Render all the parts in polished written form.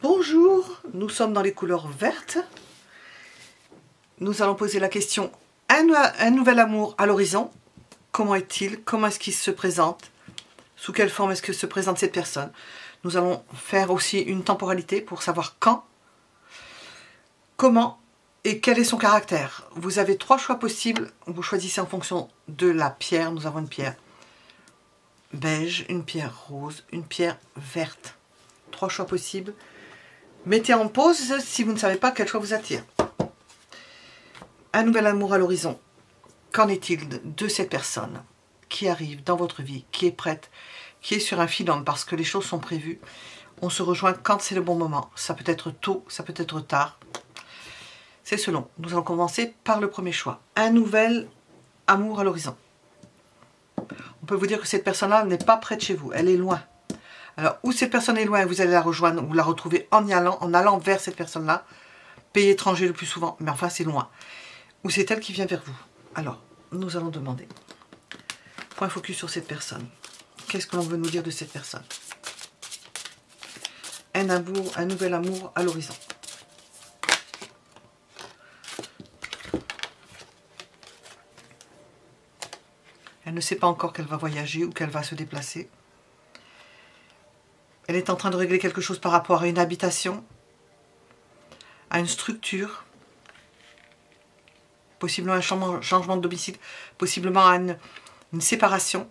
Bonjour, nous sommes dans les couleurs vertes. Nous allons poser la question, un nouvel amour à l'horizon. Comment est-il? Comment est-ce qu'il se présente? Sous quelle forme est-ce que se présente cette personne? Nous allons faire aussi une temporalité pour savoir quand, comment et quel est son caractère. Vous avez 3 choix possibles. Vous choisissez en fonction de la pierre. Nous avons une pierre beige, une pierre rose, une pierre verte. 3 choix possibles. Mettez en pause si vous ne savez pas quel choix vous attire. Un nouvel amour à l'horizon. Qu'en est-il de cette personne qui arrive dans votre vie, qui est prête, qui est sur un filum parce que les choses sont prévues? On se rejoint quand c'est le bon moment. Ça peut être tôt, ça peut être tard. C'est selon. Nous allons commencer par le premier choix. Un nouvel amour à l'horizon. On peut vous dire que cette personne-là n'est pas près de chez vous. Elle est loin. Alors, où cette personne est loin et vous allez la rejoindre, vous la retrouvez en allant vers cette personne-là. Pays étranger le plus souvent, mais enfin c'est loin. Ou c'est elle qui vient vers vous. Alors, nous allons demander. Point focus sur cette personne. Qu'est-ce que l'on veut nous dire de cette personne? Un nouvel amour à l'horizon. Elle ne sait pas encore qu'elle va voyager ou qu'elle va se déplacer. Elle est en train de régler quelque chose par rapport à une habitation, à une structure, possiblement un changement de domicile, possiblement à une séparation.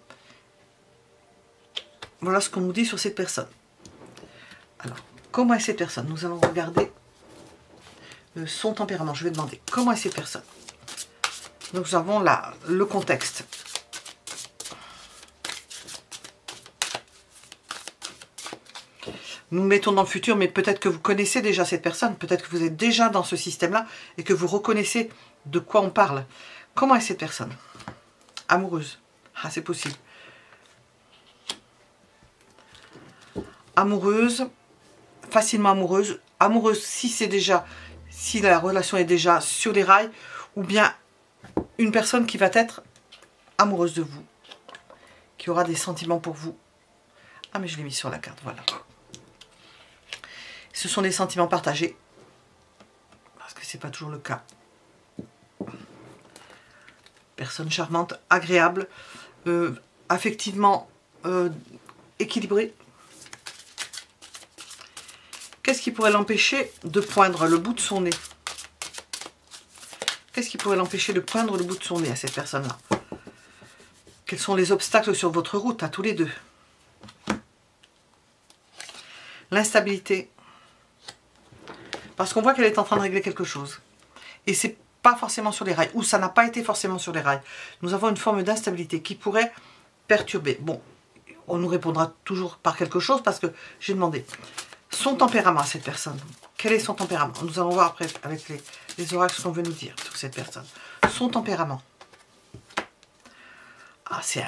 Voilà ce qu'on nous dit sur cette personne. Alors, comment est cette personne? Nous allons regarder son tempérament. Je vais demander, comment est cette personne? Donc, nous avons là le contexte. Nous mettons dans le futur, mais peut-être que vous connaissez déjà cette personne, peut-être que vous êtes déjà dans ce système-là et que vous reconnaissez de quoi on parle. Comment est cette personne? Amoureuse. Ah, c'est possible. Amoureuse, facilement amoureuse. Amoureuse si la relation est déjà sur les rails, ou bien une personne qui va être amoureuse de vous, qui aura des sentiments pour vous. Ah, mais je l'ai mis sur la carte, voilà. Ce sont des sentiments partagés, parce que ce n'est pas toujours le cas. Personne charmante, agréable, affectivement équilibrée. Qu'est-ce qui pourrait l'empêcher de poindre le bout de son nez? Qu'est-ce qui pourrait l'empêcher de poindre le bout de son nez à cette personne-là? Quels sont les obstacles sur votre route à tous les deux? L'instabilité. Parce qu'on voit qu'elle est en train de régler quelque chose. Et c'est pas forcément sur les rails. Ou ça n'a pas été forcément sur les rails. Nous avons une forme d'instabilité qui pourrait perturber. Bon, on nous répondra toujours par quelque chose parce que j'ai demandé son tempérament à cette personne. Quel est son tempérament? Nous allons voir après avec les oracles ce qu'on veut nous dire sur cette personne. Son tempérament. Ah, c'est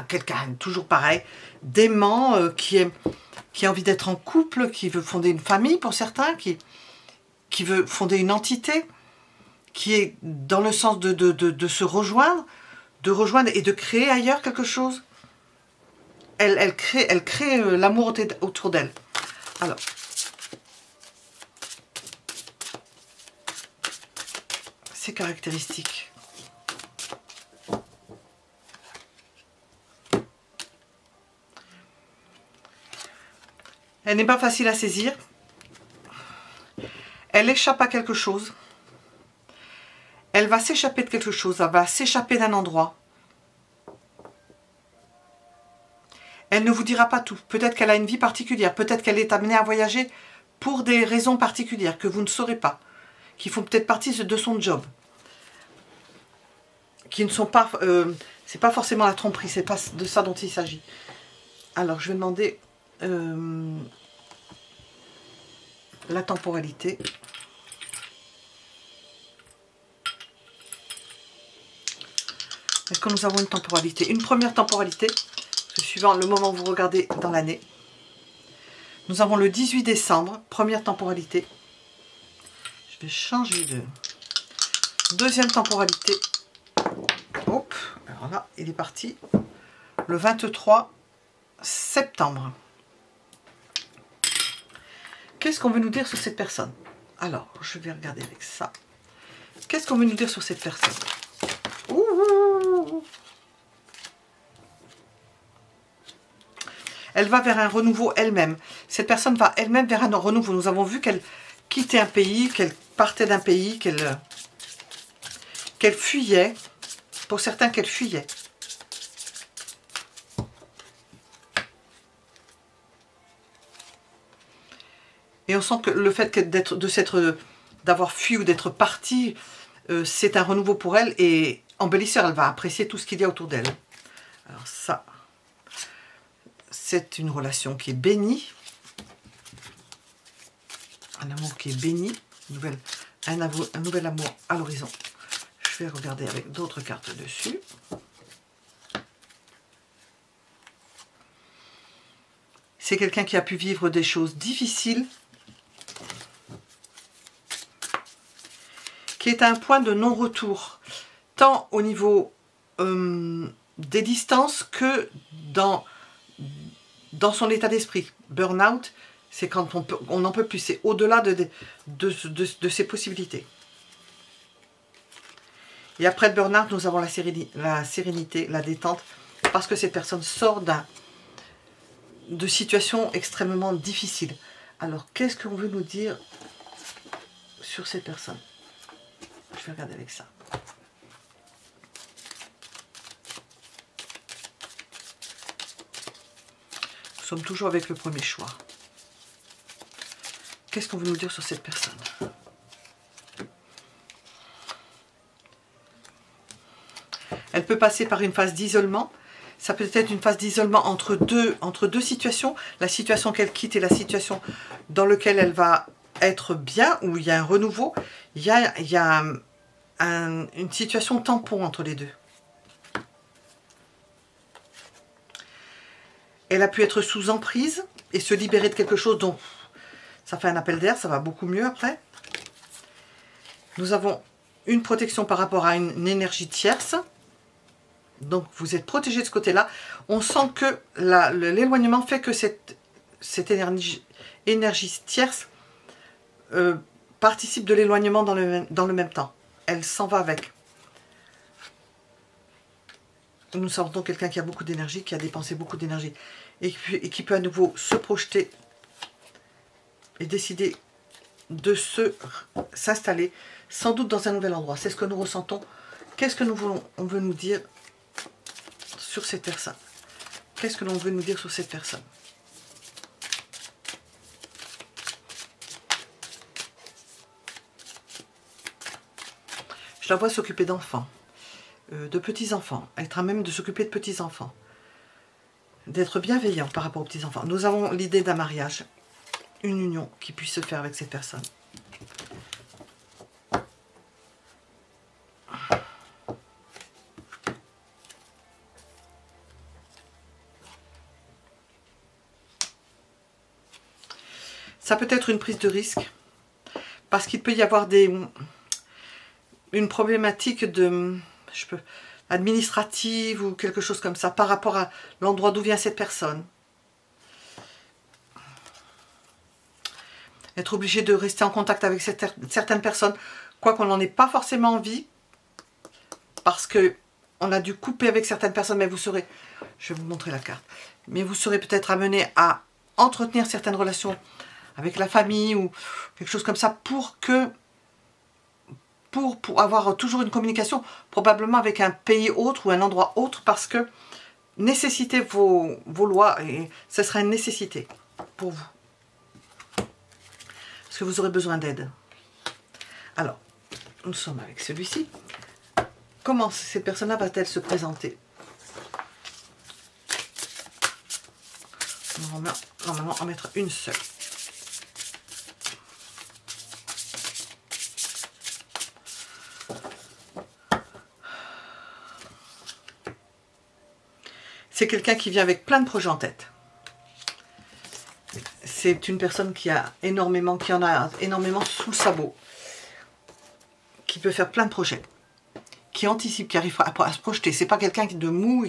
quelqu'un toujours pareil, d'aimant, qui a envie d'être en couple, qui veut fonder une famille pour certains, qui veut fonder une entité, qui est dans le sens de se rejoindre, et de créer ailleurs quelque chose. Elle crée l'amour autour d'elle. Alors, ses caractéristiques. Elle n'est pas facile à saisir. Elle échappe à quelque chose. Elle va s'échapper de quelque chose. Elle va s'échapper d'un endroit. Elle ne vous dira pas tout. Peut-être qu'elle a une vie particulière. Peut-être qu'elle est amenée à voyager pour des raisons particulières que vous ne saurez pas. Qui font peut-être partie de son job. Qui ne sont pas... c'est pas forcément la tromperie. C'est pas de ça dont il s'agit. Alors, je vais demander... la temporalité. Est-ce que nous avons une temporalité? Une première temporalité, suivant le moment où vous regardez dans l'année. Nous avons le 18 décembre, première temporalité. Je vais changer de... Deuxième temporalité. Hop, alors là, il est parti. Le 23 septembre. Qu'est-ce qu'on veut nous dire sur cette personne? Alors, je vais regarder avec ça. Qu'est-ce qu'on veut nous dire sur cette personne? Ouh. Elle va vers un renouveau elle-même. Cette personne va elle-même vers un renouveau. Nous avons vu qu'elle quittait un pays, qu'elle partait d'un pays, qu'elle fuyait. Pour certains, qu'elle fuyait. Et on sent que le fait d'avoir fui ou d'être partie, c'est un renouveau pour elle et embellisseur. Elle va apprécier tout ce qu'il y a autour d'elle. Alors ça, c'est une relation qui est bénie. Un amour qui est béni. Un nouvel amour à l'horizon. Je vais regarder avec d'autres cartes dessus. C'est quelqu'un qui a pu vivre des choses difficiles. Qui est à un point de non-retour, tant au niveau des distances que dans son état d'esprit. Burn-out, c'est quand on n'en peut plus, c'est au-delà de ses possibilités. Et après le burn-out, nous avons la sérénité, la détente, parce que cette personne sort de situations extrêmement difficiles. Alors, qu'est-ce qu'on veut nous dire sur cette personne? Je vais regarder avec ça. Nous sommes toujours avec le premier choix. Qu'est-ce qu'on veut nous dire sur cette personne? Elle peut passer par une phase d'isolement. Ça peut être une phase d'isolement entre deux situations. La situation qu'elle quitte et la situation dans laquelle elle va être bien, où il y a un renouveau. Il y a une situation tampon entre les deux. Elle a pu être sous emprise et se libérer de quelque chose dont ça fait un appel d'air, ça va beaucoup mieux après. Nous avons une protection par rapport à une énergie tierce. Donc vous êtes protégé de ce côté-là. On sent que l'éloignement fait que cette énergie tierce participe de l'éloignement dans le même temps. Elle s'en va avec. Nous sentons quelqu'un qui a beaucoup d'énergie, qui a dépensé beaucoup d'énergie et qui peut à nouveau se projeter et décider de s'installer sans doute dans un nouvel endroit. C'est ce que nous ressentons. Qu'est-ce que on veut nous dire sur cette personne? Qu'est-ce que l'on veut nous dire sur cette personne? Je la vois s'occuper d'enfants, de petits-enfants, être à même de s'occuper de petits-enfants, d'être bienveillant par rapport aux petits-enfants. Nous avons l'idée d'un mariage, une union qui puisse se faire avec cette personne. Ça peut être une prise de risque, parce qu'il peut y avoir une problématique administrative ou quelque chose comme ça par rapport à l'endroit d'où vient cette personne. Être obligé de rester en contact avec certaines personnes, quoi qu'on n'en ait pas forcément envie, parce qu'on a dû couper avec certaines personnes, mais vous serez, je vais vous montrer la carte, mais vous serez peut-être amené à entretenir certaines relations avec la famille ou quelque chose comme ça pour avoir toujours une communication, probablement avec un pays autre ou un endroit autre, parce que nécessitez vos lois et ce sera une nécessité pour vous. Parce que vous aurez besoin d'aide. Alors, nous sommes avec celui-ci. Comment cette personne-là va-t-elle se présenter? On va normalement en mettre une seule. C'est quelqu'un qui vient avec plein de projets en tête. C'est une personne qui en a énormément sous le sabot, qui peut faire plein de projets, qui anticipe, qui arrive à se projeter. C'est pas quelqu'un de mou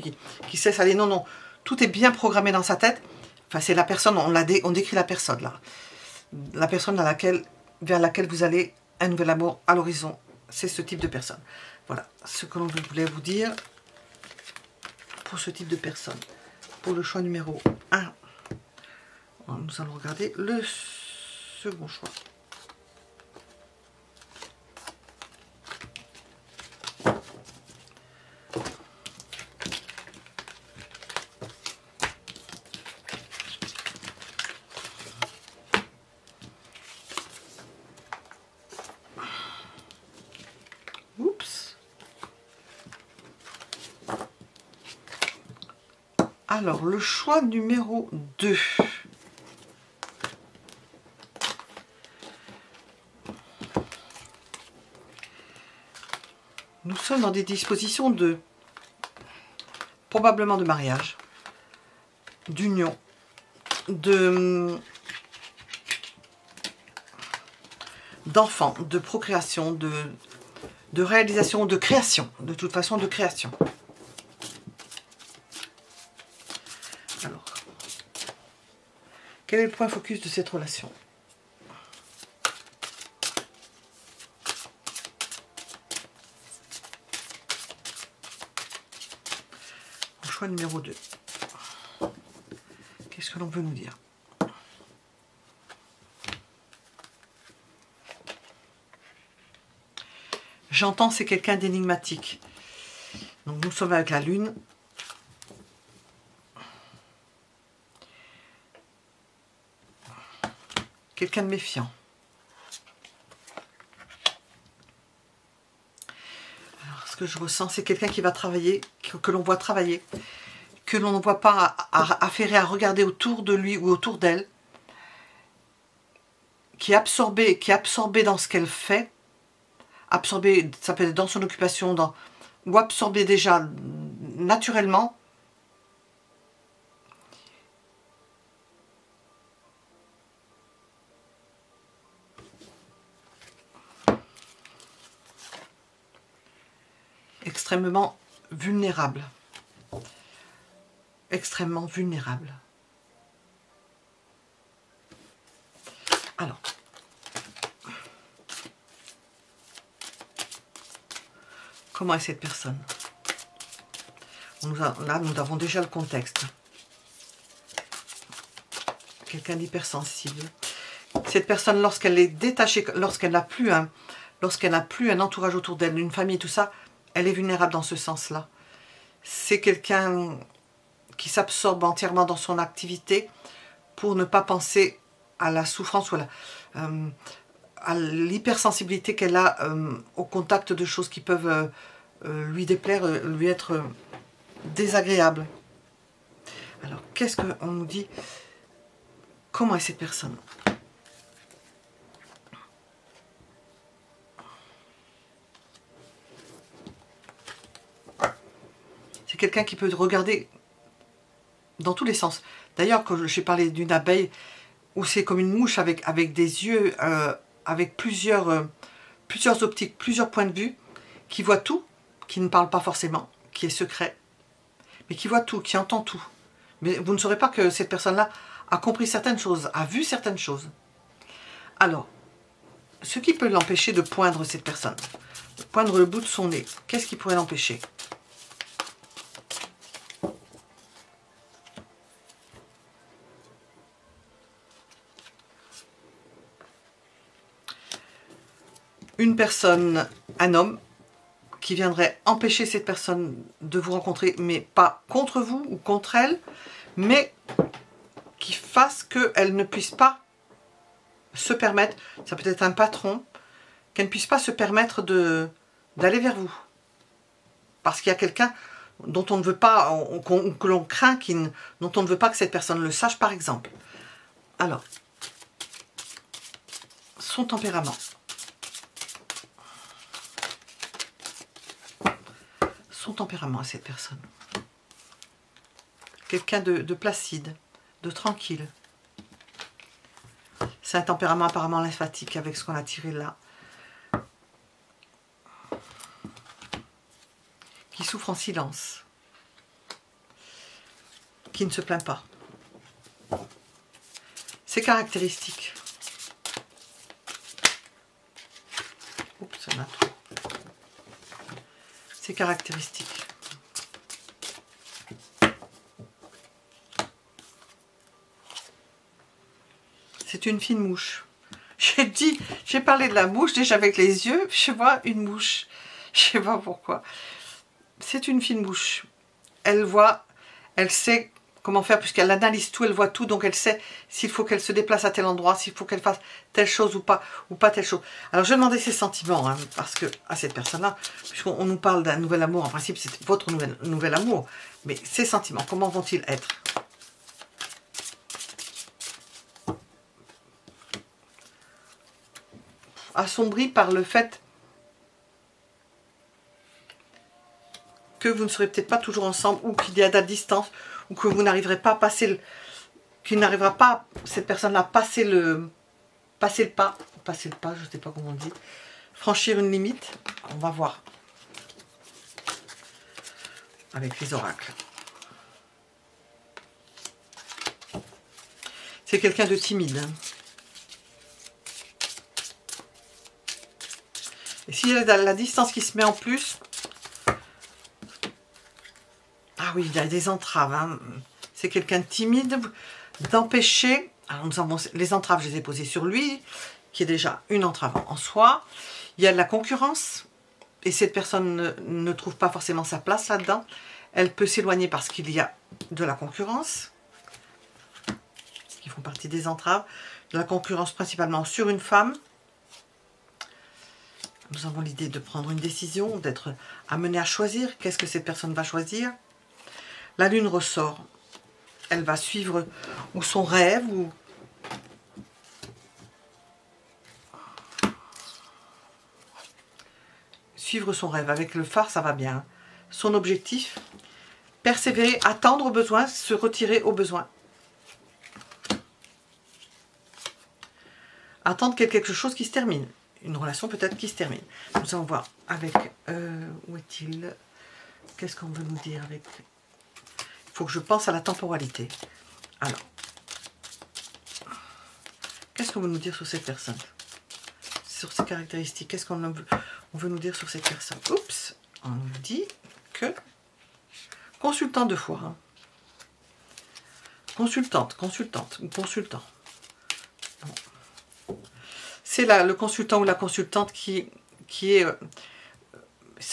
qui sait aller. Non, non, tout est bien programmé dans sa tête. Enfin, c'est la personne, on décrit la personne là. la personne vers laquelle vous allez un nouvel amour à l'horizon. C'est ce type de personne. Voilà ce que l'on voulait vous dire pour ce type de personne. Pour le choix numéro 1, nous allons regarder le second choix. Oups. Alors, le choix numéro 2. Nous sommes dans des dispositions de, probablement de mariage, d'union, d'enfants, de procréation, de réalisation, de création, de toute façon de création. Alors, quel est le point focus de cette relation? Choix numéro 2. Qu'est-ce que l'on veut nous dire? J'entends, c'est quelqu'un d'énigmatique. Donc nous sommes avec la lune. Quelqu'un de méfiant. Alors ce que je ressens, c'est quelqu'un qui va travailler, que l'on voit travailler, que l'on ne voit pas affairer à regarder autour de lui ou autour d'elle, qui est absorbé dans ce qu'elle fait, absorbé, ça peut être dans son occupation, ou absorbé déjà naturellement. Extrêmement vulnérable. Extrêmement vulnérable. Alors, comment est cette personne? Là, nous avons déjà le contexte. Quelqu'un d'hypersensible. Cette personne, lorsqu'elle est détachée, lorsqu'elle n'a plus un entourage autour d'elle, une famille, tout ça, elle est vulnérable dans ce sens-là. C'est quelqu'un qui s'absorbe entièrement dans son activité pour ne pas penser à la souffrance ou à l'hypersensibilité qu'elle a au contact de choses qui peuvent lui déplaire, lui être désagréables. Alors, qu'est-ce qu'on nous dit? Comment est cette personne? C'est quelqu'un qui peut regarder dans tous les sens. D'ailleurs, quand j'ai parlé d'une abeille, où c'est comme une mouche avec des yeux, avec plusieurs optiques, plusieurs points de vue, qui voit tout, qui ne parle pas forcément, qui est secret, mais qui voit tout, qui entend tout. Mais vous ne saurez pas que cette personne-là a compris certaines choses, a vu certaines choses. Alors, ce qui peut l'empêcher de poindre cette personne, de poindre le bout de son nez, qu'est-ce qui pourrait l'empêcher? Une personne, un homme, qui viendrait empêcher cette personne de vous rencontrer, mais pas contre vous ou contre elle, mais qui fasse qu'elle ne puisse pas se permettre, ça peut être un patron, qu'elle ne puisse pas se permettre d'aller vers vous. Parce qu'il y a quelqu'un dont on ne veut pas, que l'on craint, dont on ne veut pas que cette personne le sache, par exemple. Alors, son tempérament. Son tempérament à cette personne. Quelqu'un de placide, de tranquille. C'est un tempérament apparemment lymphatique avec ce qu'on a tiré là. Qui souffre en silence. Qui ne se plaint pas. Ses caractéristiques. Ses caractéristiques. C'est une fine mouche. J'ai parlé de la mouche déjà avec les yeux, je vois une mouche. Je sais pas pourquoi. C'est une fine mouche. Elle voit, elle sait comment faire puisqu'elle analyse tout, elle voit tout, donc elle sait s'il faut qu'elle se déplace à tel endroit, s'il faut qu'elle fasse telle chose ou pas telle chose. Alors je vais demander ses sentiments, hein, parce que à cette personne-là, puisqu'on nous parle d'un nouvel amour, en principe c'est votre nouvel amour, mais ses sentiments, comment vont-ils être? Assombri par le fait que vous ne serez peut-être pas toujours ensemble, ou qu'il y a de la distance, ou que vous n'arriverez pas à passer qu'il n'arrivera pas, cette personne-là, à passer le pas, je ne sais pas comment on dit, franchir une limite. On va voir avec les oracles. C'est quelqu'un de timide. Et s'il y a la distance qui se met en plus, ah oui, il y a des entraves. Hein. C'est quelqu'un de timide, d'empêcher. Alors nous avons les entraves, je les ai posées sur lui, qui est déjà une entrave en soi. Il y a de la concurrence, et cette personne ne trouve pas forcément sa place là-dedans. Elle peut s'éloigner parce qu'il y a de la concurrence, qui font partie des entraves. De la concurrence principalement sur une femme. Nous avons l'idée de prendre une décision, d'être amené à choisir. Qu'est-ce que cette personne va choisir? La lune ressort. Elle va suivre ou son rêve ou... Suivre son rêve. Avec le phare, ça va bien. Son objectif, persévérer, attendre au besoin, se retirer au besoin. Attendre quelque chose qui se termine. Une relation peut-être qui se termine. Nous allons voir avec... où est-il? Qu'est-ce qu'on veut nous dire avec... Il faut que je pense à la temporalité. Alors, qu'est-ce qu'on veut nous dire sur cette personne? Sur ses caractéristiques, qu'est-ce qu'on veut nous dire sur cette personne? Oups, on nous dit que... Consultant de foi. Hein. Consultante ou consultant. C'est le consultant ou la consultante qui est...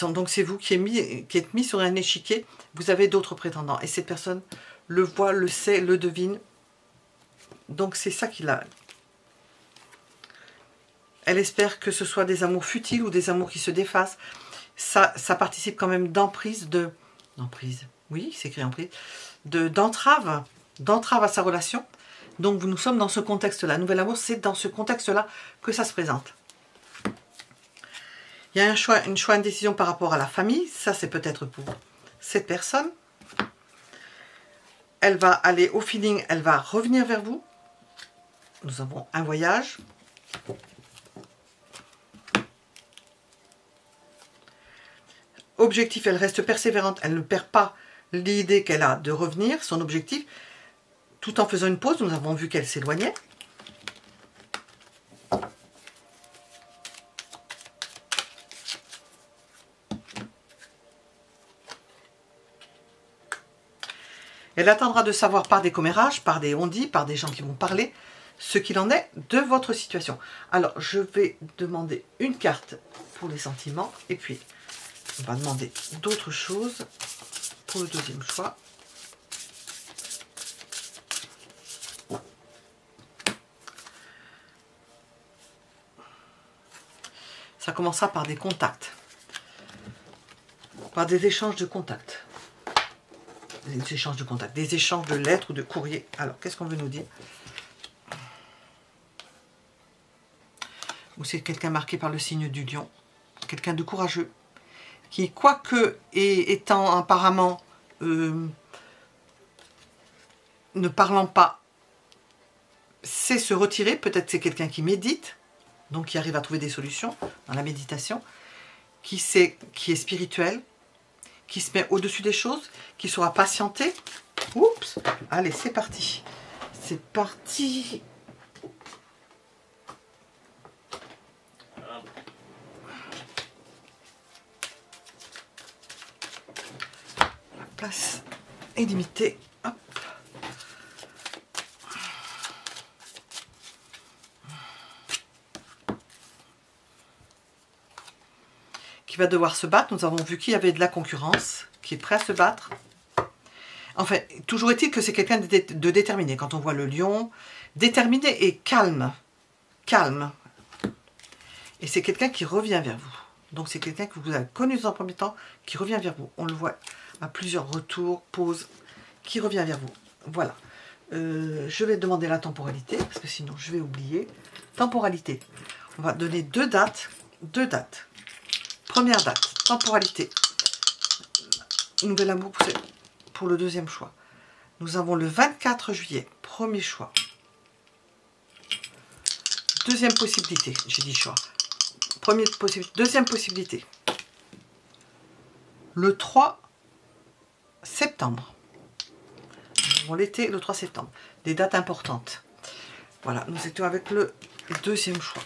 donc c'est vous qui êtes mis sur un échiquier. Vous avez d'autres prétendants. Et cette personne le voit, le sait, le devine. Donc c'est ça qu'il a. Elle espère que ce soit des amours futiles ou des amours qui se défacent. Ça participe quand même d'emprise, d'emprise. Oui, c'est écrit emprise. D'entrave à sa relation. Donc nous sommes dans ce contexte-là. Nouvel amour, c'est dans ce contexte-là que ça se présente. Il y a une décision par rapport à la famille. Ça, c'est peut-être pour cette personne. Elle va aller au feeling, elle va revenir vers vous. Nous avons un voyage. Objectif, elle reste persévérante. Elle ne perd pas l'idée qu'elle a de revenir, son objectif. Tout en faisant une pause, nous avons vu qu'elle s'éloignait. Elle attendra de savoir par des commérages, par des on-dit, par des gens qui vont parler, ce qu'il en est de votre situation. Alors, je vais demander une carte pour les sentiments, et puis on va demander d'autres choses pour le deuxième choix. Ça commencera par des contacts, par des échanges de contacts. Des échanges de contacts, des échanges de lettres ou de courriers. Alors, qu'est-ce qu'on veut nous dire? Ou c'est quelqu'un marqué par le signe du lion, quelqu'un de courageux, qui, quoique étant apparemment ne parlant pas, sait se retirer. Peut-être c'est quelqu'un qui médite, donc qui arrive à trouver des solutions dans la méditation, qui est spirituel, qui se met au-dessus des choses, qui saura patienter. Oups, allez, c'est parti. C'est parti. place est limitée. Hop. Qui va devoir se battre. Nous avons vu qu'il y avait de la concurrence, qui est prêt à se battre. Enfin, toujours est-il que c'est quelqu'un de déterminé. Quand on voit le lion, déterminé et calme. Calme. Et c'est quelqu'un qui revient vers vous. Donc c'est quelqu'un que vous avez connu dans un premier temps, qui revient vers vous. On le voit à plusieurs retours, pauses, qui revient vers vous. Voilà. Je vais demander la temporalité, parce que sinon je vais oublier. Temporalité. On va donner deux dates. Deux dates. Première date, temporalité. Nouvel amour pour le deuxième choix. Nous avons le 24 juillet, premier choix. Deuxième possibilité, j'ai dit choix. Deuxième possibilité. Le 3 septembre. Nous avons l'été, le 3 septembre. Des dates importantes. Voilà, nous étions avec le deuxième choix.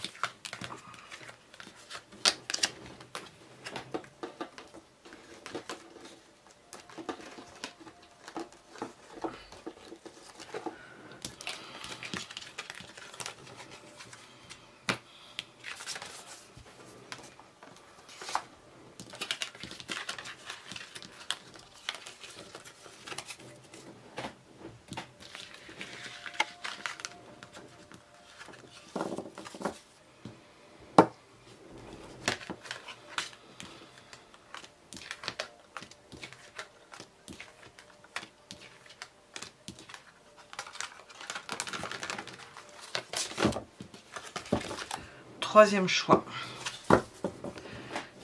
Troisième choix.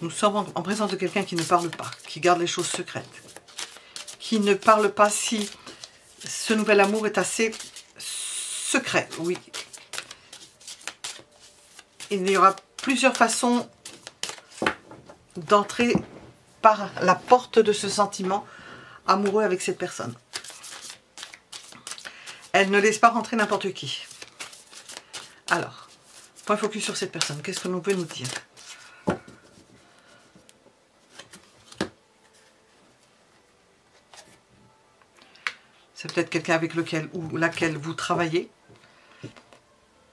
Nous sommes en présence de quelqu'un qui ne parle pas, qui garde les choses secrètes, qui ne parle pas si ce nouvel amour est assez secret, oui. Il y aura plusieurs façons d'entrer par la porte de ce sentiment amoureux avec cette personne. Elle ne laisse pas rentrer n'importe qui. Alors, point focus sur cette personne. Qu'est-ce que l'on veut nous dire? C'est peut-être quelqu'un avec lequel ou laquelle vous travaillez,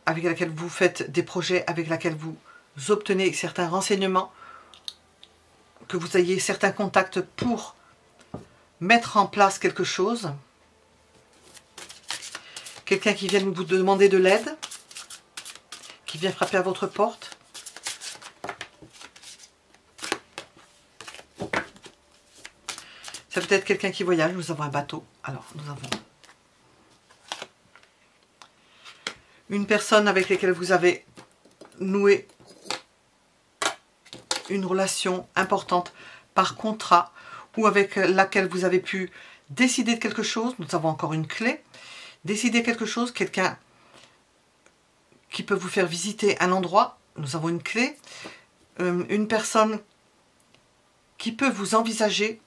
avec laquelle vous faites des projets, avec laquelle vous obtenez certains renseignements, que vous ayez certains contacts pour mettre en place quelque chose. Quelqu'un qui vient vous demander de l'aide, qui vient frapper à votre porte. C'est peut-être quelqu'un qui voyage. Nous avons un bateau. Alors, nous avons une personne avec laquelle vous avez noué une relation importante par contrat ou avec laquelle vous avez pu décider de quelque chose. Nous avons encore une clé. Décider quelque chose, quelqu'un qui peut vous faire visiter un endroit. Nous avons une clé. Une personne qui peut vous envisager,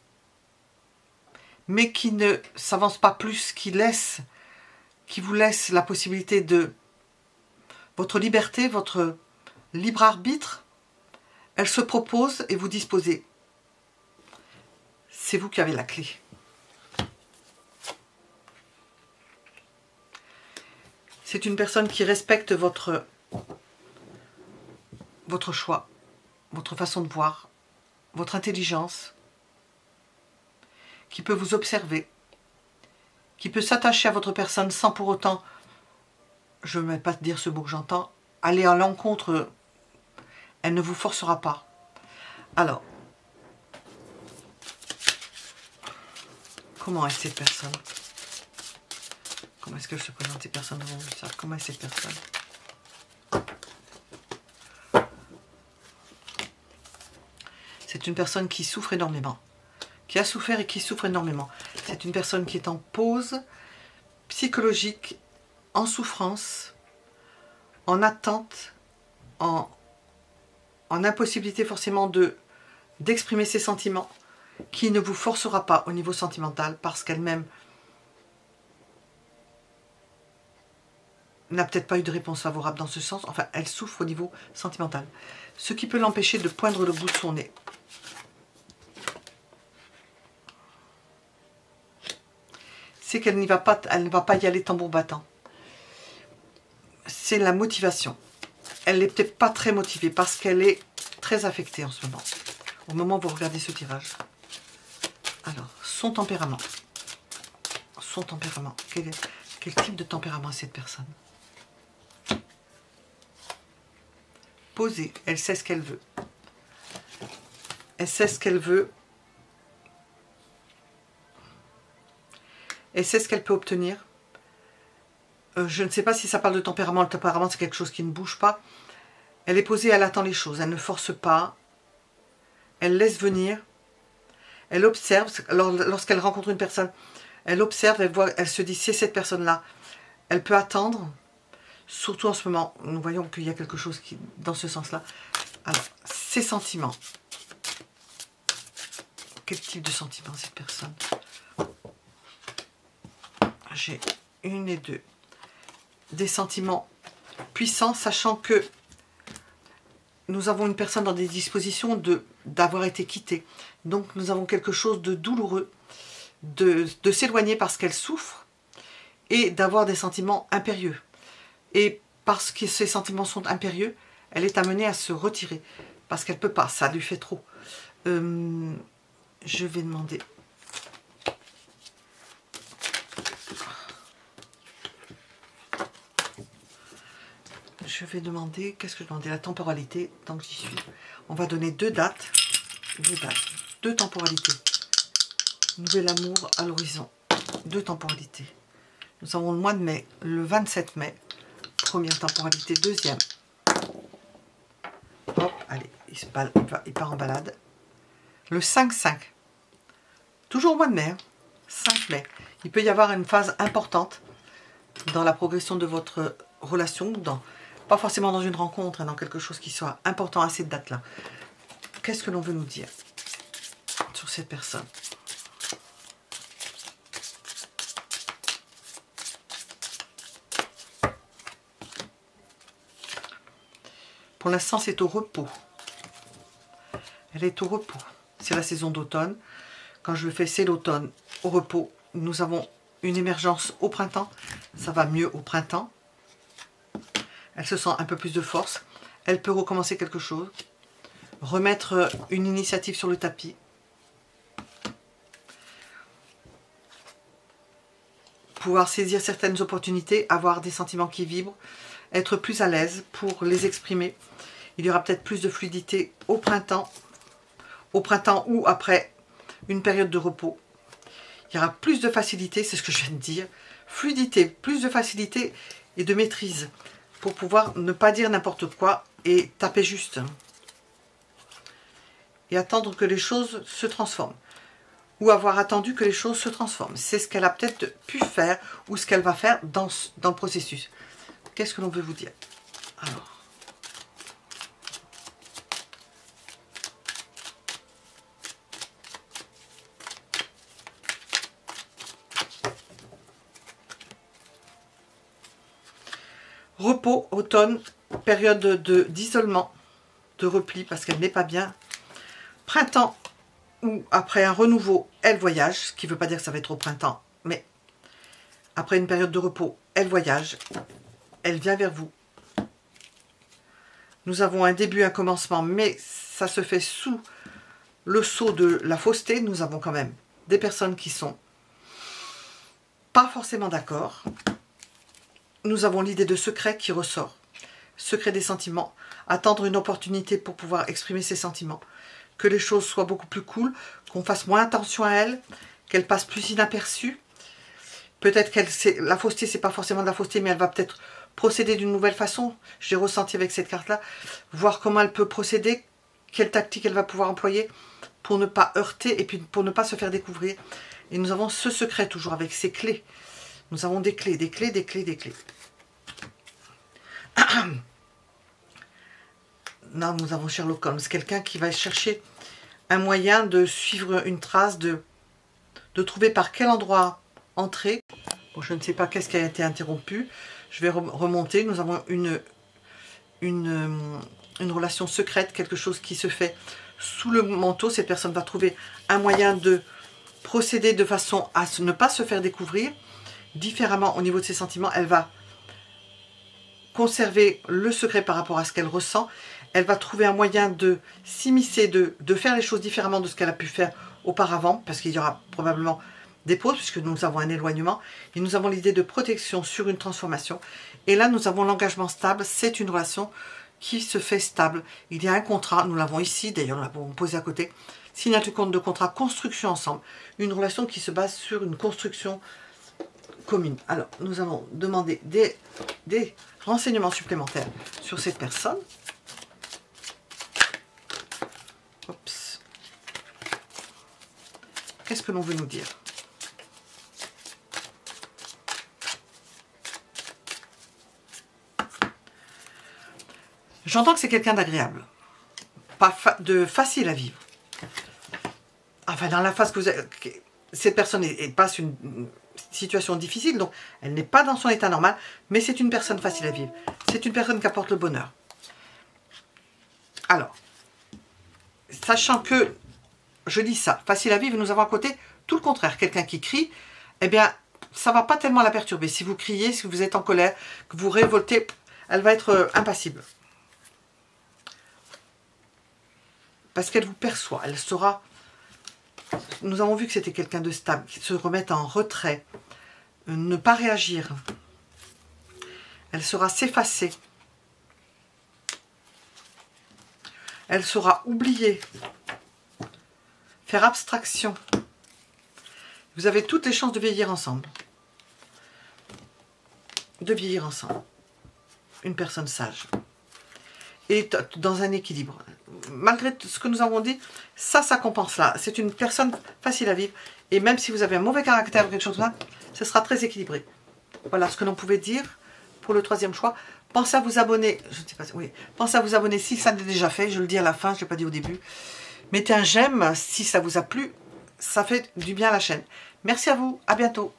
mais qui ne s'avance pas plus, qui vous laisse la possibilité de votre liberté, votre libre arbitre. Elle se propose et vous disposez. C'est vous qui avez la clé. C'est une personne qui respecte votre choix, votre façon de voir, votre intelligence, qui peut vous observer, qui peut s'attacher à votre personne sans pour autant, je ne vais pas dire ce mot que j'entends, aller à l'encontre, elle ne vous forcera pas. Alors, comment est cette personne? Comment est-ce qu'elle se présente, ces personnes? Comment est cette personne? C'est une personne qui souffre énormément, qui a souffert et qui souffre énormément. C'est une personne qui est en pause psychologique, en souffrance, en attente, en impossibilité forcément d'exprimer ses sentiments, qui ne vous forcera pas au niveau sentimental parce qu'elle-même n'a peut-être pas eu de réponse favorable dans ce sens. Enfin, elle souffre au niveau sentimental. Ce qui peut l'empêcher de poindre le bout de son nez. c'est qu'elle n'y va pas, elle ne va pas y aller tambour battant. C'est la motivation. Elle n'est peut-être pas très motivée parce qu'elle est très affectée en ce moment. Au moment où vous regardez ce tirage. Alors, son tempérament. Son tempérament. Quel type de tempérament a cette personne? Posée. Elle sait ce qu'elle veut. Elle sait ce qu'elle veut. Elle sait ce qu'elle peut obtenir. Je ne sais pas si ça parle de tempérament. Le tempérament, c'est quelque chose qui ne bouge pas. Elle est posée, elle attend les choses. Elle ne force pas. Elle laisse venir. Elle observe. Lorsqu'elle rencontre une personne, elle observe, elle voit, elle se dit, c'est cette personne-là. Elle peut attendre. Surtout en ce moment, nous voyons qu'il y a quelque chose qui, dans ce sens-là. Alors, ses sentiments. Quel type de sentiments cette personne? J'ai une et deux. Des sentiments puissants, sachant que nous avons une personne dans des dispositions d'avoir été quittée. Donc nous avons quelque chose de douloureux, de s'éloigner parce qu'elle souffre et d'avoir des sentiments impérieux. Et parce que ces sentiments sont impérieux, elle est amenée à se retirer. Parce qu'elle ne peut pas, ça lui fait trop. Je vais demander... Je vais demander, qu'est-ce que je vais demander? La temporalité, tant que j'y suis. On va donner deux dates, deux temporalités. Nouvel amour à l'horizon, deux temporalités. Nous avons le mois de mai, le 27 mai, première temporalité, deuxième. Hop, allez, il part en balade. Le 5-5, toujours au mois de mai, hein, 5 mai. Il peut y avoir une phase importante dans la progression de votre relation, pas forcément dans une rencontre, hein, dans quelque chose qui soit important à cette date-là. Qu'est-ce que l'on veut nous dire sur cette personne? Pour l'instant, c'est au repos. Elle est au repos. C'est la saison d'automne. Quand je le fais, c'est l'automne. Au repos, nous avons une émergence au printemps. Ça va mieux au printemps. Elle se sent un peu plus de force. Elle peut recommencer quelque chose. Remettre une initiative sur le tapis. Pouvoir saisir certaines opportunités. Avoir des sentiments qui vibrent. Être plus à l'aise pour les exprimer. Il y aura peut-être plus de fluidité au printemps ou après une période de repos. Il y aura plus de facilité, c'est ce que je viens de dire. Fluidité, plus de facilité et de maîtrise pour pouvoir ne pas dire n'importe quoi et taper juste. Et attendre que les choses se transforment. Ou avoir attendu que les choses se transforment. C'est ce qu'elle a peut-être pu faire ou ce qu'elle va faire dans le processus. Qu'est-ce que l'on veut vous dire? Alors. Repos, automne, période d'isolement, de repli parce qu'elle n'est pas bien. Printemps, ou après un renouveau, elle voyage, ce qui ne veut pas dire que ça va être au printemps, mais après une période de repos, elle voyage, elle vient vers vous. Nous avons un début, un commencement, mais ça se fait sous le sceau de la fausseté. Nous avons quand même des personnes qui sont pas forcément d'accord. Nous avons l'idée de secret qui ressort. Secret des sentiments. Attendre une opportunité pour pouvoir exprimer ses sentiments. Que les choses soient beaucoup plus cool. Qu'on fasse moins attention à elle. Qu'elle passe plus inaperçue. Peut-être qu'elle, la fausseté, c'est pas forcément de la fausseté, mais elle va peut-être procéder d'une nouvelle façon. J'ai ressenti avec cette carte-là. Voir comment elle peut procéder. Quelle tactique elle va pouvoir employer pour ne pas heurter et puis pour ne pas se faire découvrir. Et nous avons ce secret toujours avec ces clés. Nous avons des clés, des clés, des clés, des clés. Là, nous avons Sherlock Holmes, quelqu'un qui va chercher un moyen de suivre une trace, de trouver par quel endroit entrer. Bon, je ne sais pas qu'est-ce qui a été interrompu. Je vais remonter. Nous avons une relation secrète, quelque chose qui se fait sous le manteau. Cette personne va trouver un moyen de procéder de façon à ne pas se faire découvrir différemment au niveau de ses sentiments. Elle va conserver le secret par rapport à ce qu'elle ressent. Elle va trouver un moyen de s'immiscer, de faire les choses différemment de ce qu'elle a pu faire auparavant, parce qu'il y aura probablement des pauses, puisque nous avons un éloignement, et nous avons l'idée de protection sur une transformation. Et là, nous avons l'engagement stable. C'est une relation qui se fait stable. Il y a un contrat, nous l'avons ici, d'ailleurs nous l'avons posé à côté. Signature de contrat, construction ensemble. Une relation qui se base sur une construction commune. Alors, nous allons demander des renseignements supplémentaires sur cette personne. Oups. Qu'est-ce que l'on veut nous dire? J'entends que c'est quelqu'un d'agréable, pas de facile à vivre. Enfin, dans la phase que vous avez, cette personne passe une situation difficile, donc elle n'est pas dans son état normal, mais c'est une personne facile à vivre. C'est une personne qui apporte le bonheur. Alors, sachant que, je dis ça, facile à vivre, nous avons à côté tout le contraire. Quelqu'un qui crie, eh bien, ça ne va pas tellement la perturber. Si vous criez, si vous êtes en colère, que vous révoltez, elle va être impassible. Parce qu'elle vous perçoit, elle saura. Nous avons vu que c'était quelqu'un de stable, qui se remette en retrait, ne pas réagir. Elle saura s'effacer. Elle saura oublier, faire abstraction. Vous avez toutes les chances de vieillir ensemble. De vieillir ensemble. Une personne sage. Et dans un équilibre. Malgré ce que nous avons dit, ça compense là. C'est une personne facile à vivre. Et même si vous avez un mauvais caractère ou quelque chose comme ça, ce sera très équilibré. Voilà ce que l'on pouvait dire pour le troisième choix. Pensez à vous abonner. Je ne sais pas, oui. Pensez à vous abonner si ça n'est déjà fait. Je le dis à la fin, je ne l'ai pas dit au début. Mettez un j'aime si ça vous a plu. Ça fait du bien à la chaîne. Merci à vous. À bientôt.